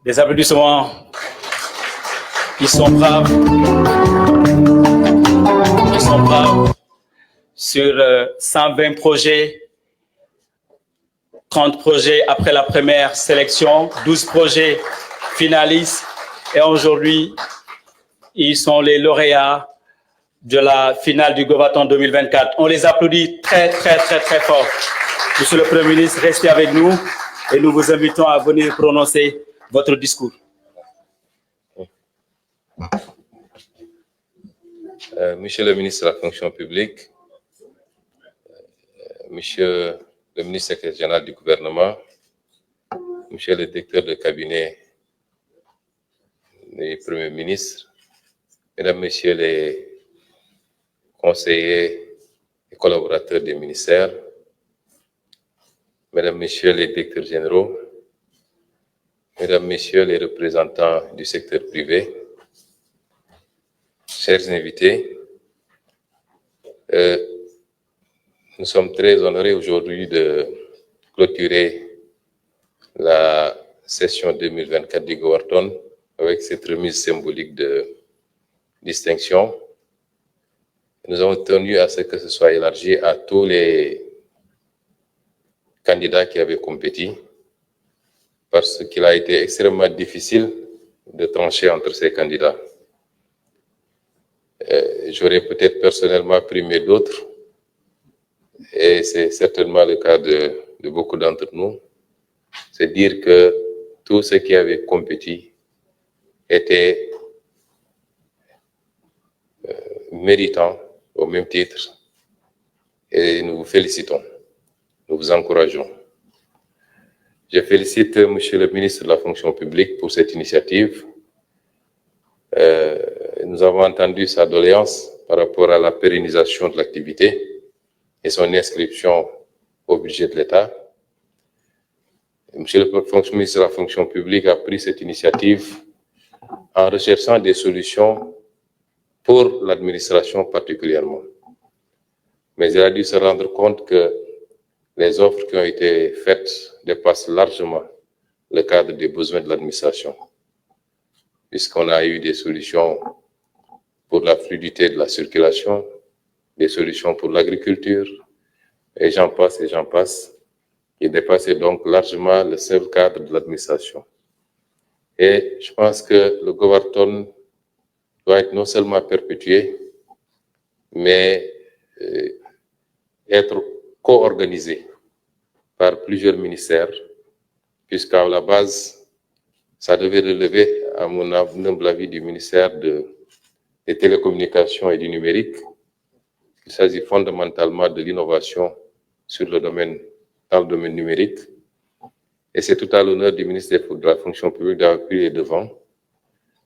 Des applaudissements. Ils sont braves. Ils sont braves. Sur 120 projets, 30 projets après la première sélection, 12 projets finalistes. Et aujourd'hui, ils sont les lauréats de la finale du Govaton 2024. On les applaudit très, très, très, très fort. Monsieur le Premier ministre, restez avec nous et nous vous invitons à venir prononcer votre discours. Monsieur le ministre de la fonction publique, monsieur le ministre secrétaire général du gouvernement, monsieur le directeur de cabinet du Premier ministre, mesdames, messieurs les conseillers et collaborateurs des ministères, mesdames, messieurs les directeurs généraux, mesdames, messieurs les représentants du secteur privé, chers invités, nous sommes très honorés aujourd'hui de clôturer la session 2024 du Govaton avec cette remise symbolique de distinction. Nous avons tenu à ce que ce soit élargi à tous les candidats qui avaient compéti, parce qu'il a été extrêmement difficile de trancher entre ces candidats. J'aurais peut-être personnellement primé d'autres, et c'est certainement le cas de beaucoup d'entre nous. C'est dire que tous ceux qui avaient compéti étaient méritants au même titre, et nous vous félicitons, nous vous encourageons. Je félicite Monsieur le ministre de la fonction publique pour cette initiative. Nous avons entendu sa doléance par rapport à la pérennisation de l'activité et son inscription au budget de l'État. Monsieur le ministre de la fonction publique a pris cette initiative en recherchant des solutions pour l'administration particulièrement. Mais il a dû se rendre compte que les offres qui ont été faites dépassent largement le cadre des besoins de l'administration, puisqu'on a eu des solutions pour la fluidité de la circulation, des solutions pour l'agriculture, et j'en passe, qui dépassaient donc largement le seul cadre de l'administration. Et je pense que le Govaton doit être non seulement perpétué, mais être co-organisé par plusieurs ministères, puisqu'à la base, ça devait relever, à mon humble avis, du ministère des télécommunications et du numérique. Il s'agit fondamentalement de l'innovation dans le domaine numérique. Et c'est tout à l'honneur du ministère de la fonction publique d'avoir pris les devants.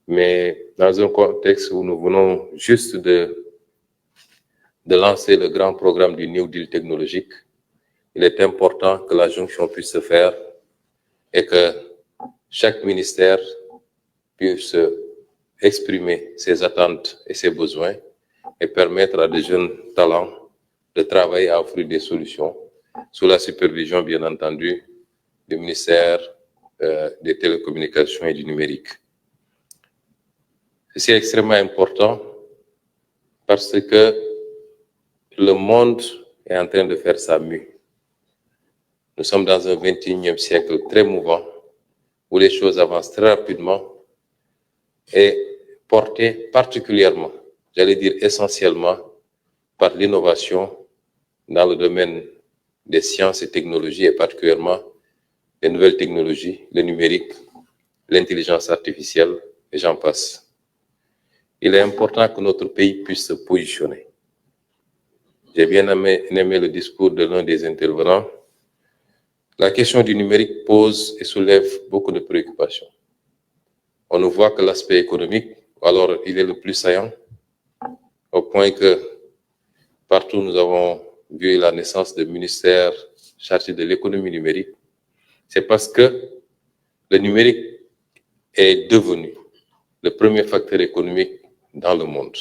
Mais dans un contexte où nous venons juste de lancer le grand programme du New Deal technologique, il est important que la jonction puisse se faire et que chaque ministère puisse exprimer ses attentes et ses besoins et permettre à des jeunes talents de travailler à offrir des solutions sous la supervision, bien entendu, du ministère des télécommunications et du numérique. C'est extrêmement important parce que le monde est en train de faire sa mue. Nous sommes dans un 21e siècle très mouvant où les choses avancent très rapidement et portées particulièrement, j'allais dire essentiellement, par l'innovation dans le domaine des sciences et technologies et particulièrement les nouvelles technologies, le numérique, l'intelligence artificielle et j'en passe. Il est important que notre pays puisse se positionner. J'ai bien aimé le discours de l'un des intervenants. La question du numérique pose et soulève beaucoup de préoccupations. On ne voit que l'aspect économique, alors il est le plus saillant, au point que partout nous avons vu la naissance de ministères chargés de l'économie numérique. C'est parce que le numérique est devenu le premier facteur économique dans le monde.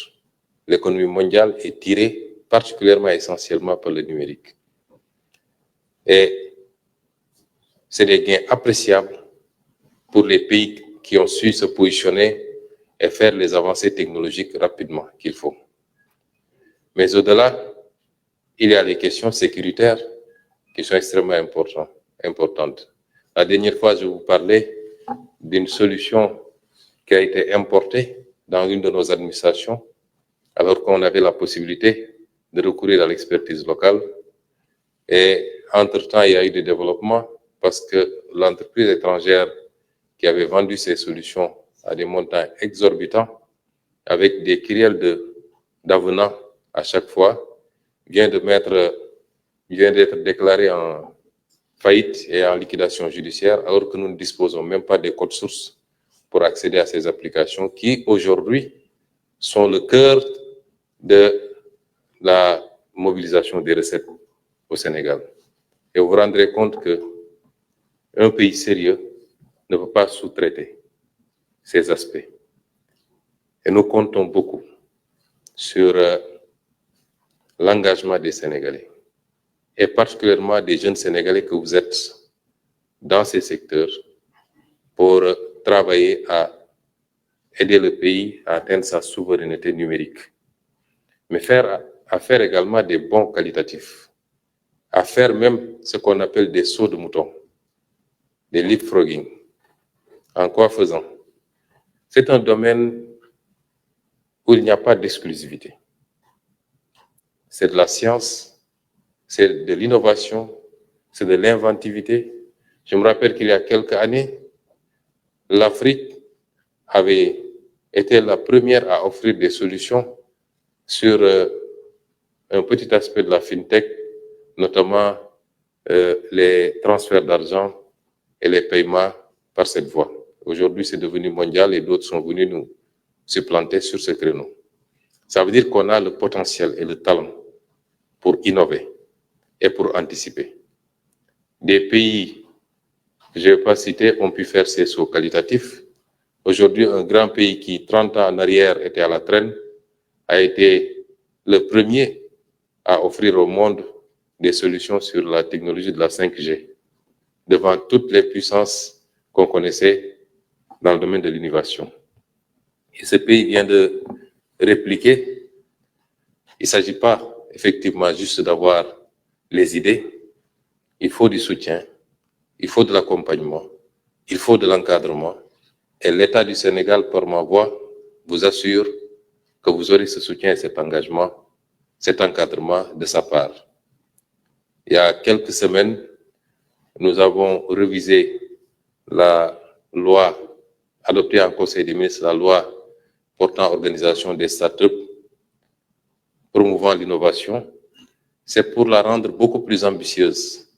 L'économie mondiale est tirée particulièrement essentiellement par le numérique. Et c'est des gains appréciables pour les pays qui ont su se positionner et faire les avancées technologiques rapidement qu'il faut. Mais au-delà, il y a les questions sécuritaires qui sont extrêmement importantes. La dernière fois, je vous parlais d'une solution qui a été importée dans une de nos administrations, alors qu'on avait la possibilité de recourir à l'expertise locale. Et entre-temps, il y a eu des développements parce que l'entreprise étrangère qui avait vendu ces solutions à des montants exorbitants, avec des kyrielles d'avenants à chaque fois, vient d'être déclarée en faillite et en liquidation judiciaire, alors que nous ne disposons même pas des codes sources pour accéder à ces applications qui, aujourd'hui, sont le cœur de la mobilisation des recettes au Sénégal. Et vous vous rendrez compte qu'un pays sérieux ne peut pas sous-traiter ces aspects. Et nous comptons beaucoup sur l'engagement des Sénégalais, et particulièrement des jeunes Sénégalais que vous êtes dans ces secteurs pour travailler à aider le pays à atteindre sa souveraineté numérique, mais à faire également des bons qualitatifs, à faire même ce qu'on appelle des sauts de mouton, des leapfrogging. En quoi faisant? C'est un domaine où il n'y a pas d'exclusivité. C'est de la science, c'est de l'innovation, c'est de l'inventivité. Je me rappelle qu'il y a quelques années, l'Afrique avait été la première à offrir des solutions sur un petit aspect de la FinTech, notamment les transferts d'argent et les paiements par cette voie. Aujourd'hui, c'est devenu mondial et d'autres sont venus nous supplanter sur ce créneau. Ça veut dire qu'on a le potentiel et le talent pour innover et pour anticiper. Des pays que je ne vais pas citer ont pu faire ces sauts qualitatifs. Aujourd'hui, un grand pays qui, 30 ans en arrière, était à la traîne, a été le premier à offrir au monde des solutions sur la technologie de la 5G, devant toutes les puissances qu'on connaissait dans le domaine de l'innovation. Et ce pays vient de répliquer. Il ne s'agit pas effectivement juste d'avoir les idées. Il faut du soutien, il faut de l'accompagnement, il faut de l'encadrement. Et l'État du Sénégal, par ma voix, vous assure que vous aurez ce soutien et cet engagement, cet encadrement de sa part. Il y a quelques semaines, nous avons révisé la loi adoptée en Conseil des ministres, la loi portant organisation des startups, promouvant l'innovation. C'est pour la rendre beaucoup plus ambitieuse,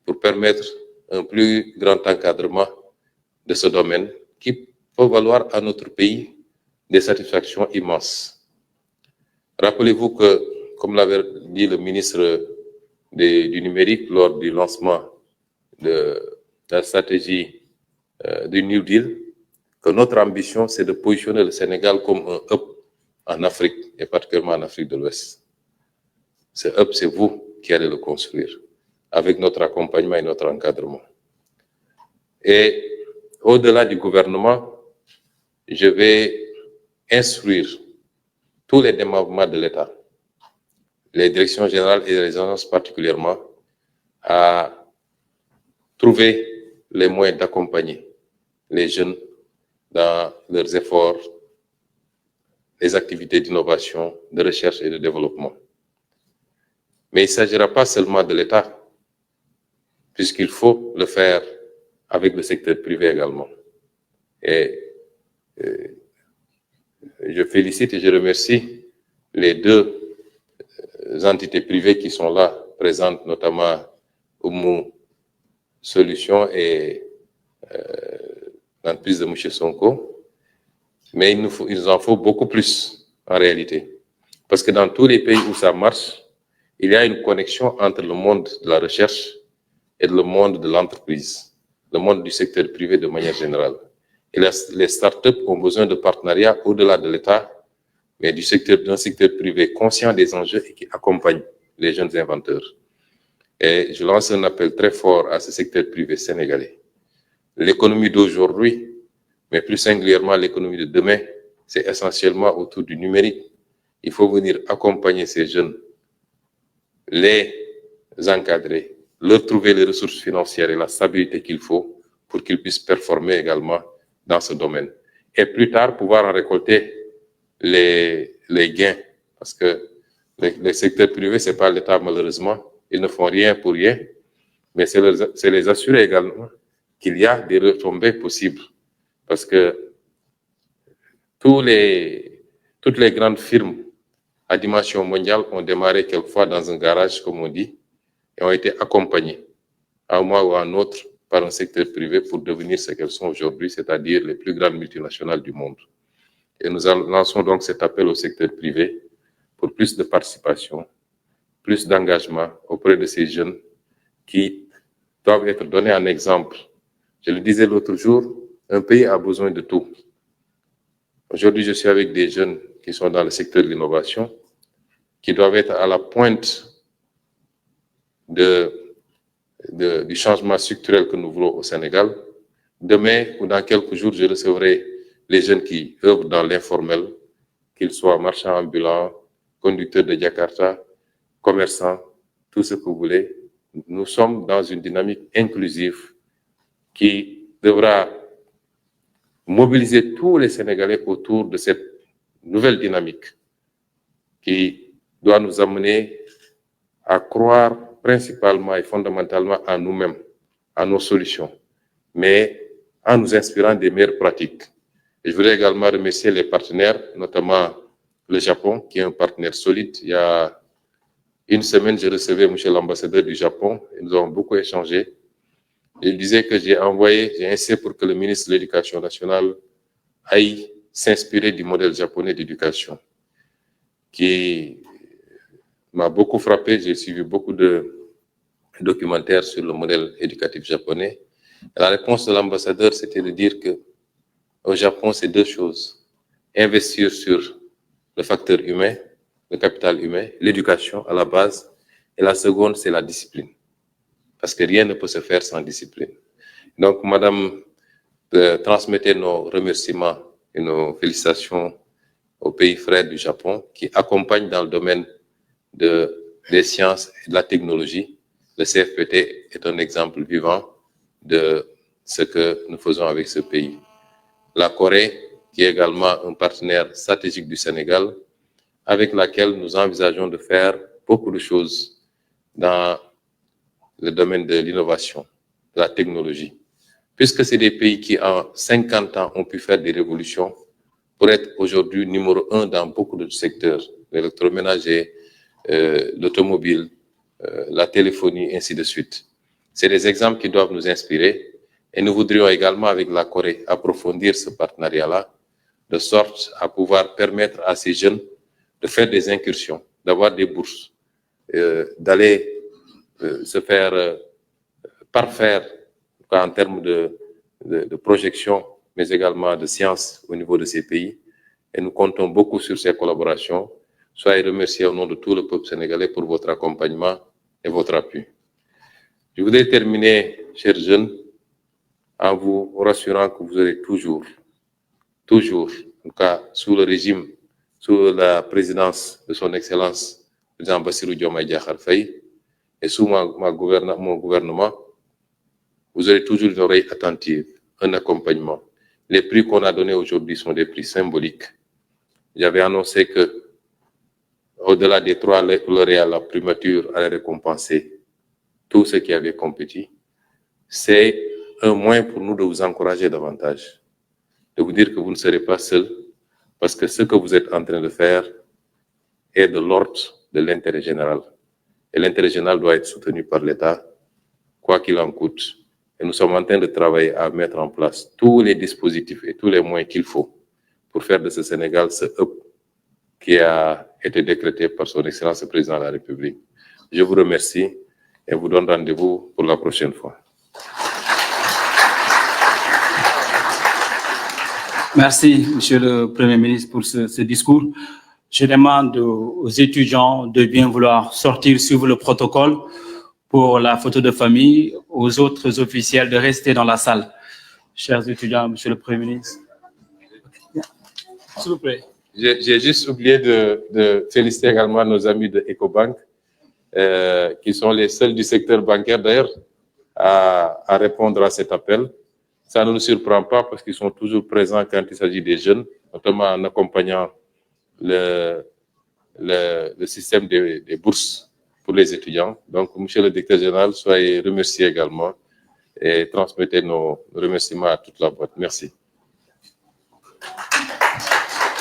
pour permettre un plus grand encadrement de ce domaine qui peut valoir à notre pays des satisfactions immenses. Rappelez-vous que, comme l'avait dit le ministre du numérique lors du lancement de la stratégie du New Deal, que notre ambition, c'est de positionner le Sénégal comme un hub en Afrique, et particulièrement en Afrique de l'Ouest. Ce hub, c'est vous qui allez le construire, avec notre accompagnement et notre encadrement. Et au-delà du gouvernement, je vais instruire tous les démembrements de l'État, les directions générales et les agences particulièrement, à trouver les moyens d'accompagner les jeunes dans leurs efforts, les activités d'innovation, de recherche et de développement. Mais il ne s'agira pas seulement de l'État, puisqu'il faut le faire avec le secteur privé également. Et je félicite et je remercie les deux entités privées qui sont là, présentes, notamment Oumou Solutions et l'entreprise de M. Sonko. Mais il en faut beaucoup plus en réalité. Parce que dans tous les pays où ça marche, il y a une connexion entre le monde de la recherche et le monde de l'entreprise, le monde du secteur privé de manière générale. Et les startups ont besoin de partenariats au-delà de l'État, mais d'un secteur privé conscient des enjeux et qui accompagne les jeunes inventeurs. Et je lance un appel très fort à ce secteur privé sénégalais. L'économie d'aujourd'hui, mais plus singulièrement l'économie de demain, c'est essentiellement autour du numérique. Il faut venir accompagner ces jeunes, les encadrer, leur trouver les ressources financières et la stabilité qu'il faut pour qu'ils puissent performer également dans ce domaine. Et plus tard, pouvoir en récolter les gains. Parce que le secteur privé, c'est pas l'État malheureusement. Ils ne font rien pour rien. Mais c'est les assurer également qu'il y a des retombées possibles. Parce que toutes les grandes firmes à dimension mondiale ont démarré quelquefois dans un garage, comme on dit, et ont été accompagnées à un moment ou à un autre par un secteur privé pour devenir ce qu'elles sont aujourd'hui, c'est-à-dire les plus grandes multinationales du monde. Et nous lançons donc cet appel au secteur privé pour plus de participation, plus d'engagement auprès de ces jeunes qui doivent être donnés en exemple. Je le disais l'autre jour, un pays a besoin de tout. Aujourd'hui, je suis avec des jeunes qui sont dans le secteur de l'innovation, qui doivent être à la pointe du changement structurel que nous voulons au Sénégal. Demain ou dans quelques jours, je recevrai les jeunes qui œuvrent dans l'informel, qu'ils soient marchands ambulants, conducteurs de Jakarta, commerçants, tout ce que vous voulez. Nous sommes dans une dynamique inclusive qui devra mobiliser tous les Sénégalais autour de cette nouvelle dynamique qui doit nous amener à croire principalement et fondamentalement à nous-mêmes, à nos solutions, mais en nous inspirant des meilleures pratiques. Et je voudrais également remercier les partenaires, notamment le Japon, qui est un partenaire solide. Il y a une semaine, je recevais M. l'ambassadeur du Japon et nous avons beaucoup échangé. Il disait que j'ai insisté pour que le ministre de l'Éducation nationale aille s'inspirer du modèle japonais d'éducation, qui m'a beaucoup frappé. J'ai suivi beaucoup de documentaires sur le modèle éducatif japonais. Et la réponse de l'ambassadeur, c'était de dire que au Japon, c'est deux choses. Investir sur le facteur humain, le capital humain, l'éducation à la base. Et la seconde, c'est la discipline. Parce que rien ne peut se faire sans discipline. Donc, madame, transmettez nos remerciements et nos félicitations au pays frère du Japon qui accompagne dans le domaine des sciences et de la technologie. Le CFPT est un exemple vivant de ce que nous faisons avec ce pays. La Corée, qui est également un partenaire stratégique du Sénégal, avec laquelle nous envisageons de faire beaucoup de choses dans le domaine de l'innovation, de la technologie. Puisque c'est des pays qui, en 50 ans, ont pu faire des révolutions pour être aujourd'hui numéro 1 dans beaucoup de secteurs, l'électroménager, l'automobile, la téléphonie, ainsi de suite. C'est des exemples qui doivent nous inspirer et nous voudrions également, avec la Corée, approfondir ce partenariat-là, de sorte à pouvoir permettre à ces jeunes de faire des incursions, d'avoir des bourses, d'aller se faire parfaire en termes de projection, mais également de science au niveau de ces pays. Et nous comptons beaucoup sur ces collaborations. Soyez remerciés au nom de tout le peuple sénégalais pour votre accompagnement et votre appui. Je voudrais terminer, chers jeunes, en vous rassurant que vous aurez toujours, en tout cas sous le régime, sous la présidence de son Excellence, le président Bassirou Diomaye Diakhar Faye, et sous mon gouvernement, vous aurez toujours une oreille attentive, un accompagnement. Les prix qu'on a donnés aujourd'hui sont des prix symboliques. J'avais annoncé que, au-delà des 3 lauréats, la primature allait récompenser tous ceux qui avaient compétit. C'est un moyen pour nous de vous encourager davantage, de vous dire que vous ne serez pas seul, parce que ce que vous êtes en train de faire est de l'ordre de l'intérêt général. Et l'intérêt général doit être soutenu par l'État, quoi qu'il en coûte. Et nous sommes en train de travailler à mettre en place tous les dispositifs et tous les moyens qu'il faut pour faire de ce Sénégal ce hub qui a été décrété par son Excellence le Président de la République. Je vous remercie et vous donne rendez-vous pour la prochaine fois. Merci, Monsieur le Premier ministre, pour ce discours. Je demande aux étudiants de bien vouloir sortir, suivre le protocole pour la photo de famille, aux autres officiels de rester dans la salle. Chers étudiants, Monsieur le Premier ministre. S'il vous plaît. J'ai juste oublié de féliciter également nos amis de Ecobank, qui sont les seuls du secteur bancaire d'ailleurs à répondre à cet appel. Ça ne nous surprend pas parce qu'ils sont toujours présents quand il s'agit des jeunes, notamment en accompagnant le système des bourses pour les étudiants. Donc, Monsieur le Directeur général, soyez remercié également et transmettez nos remerciements à toute la boîte. Merci.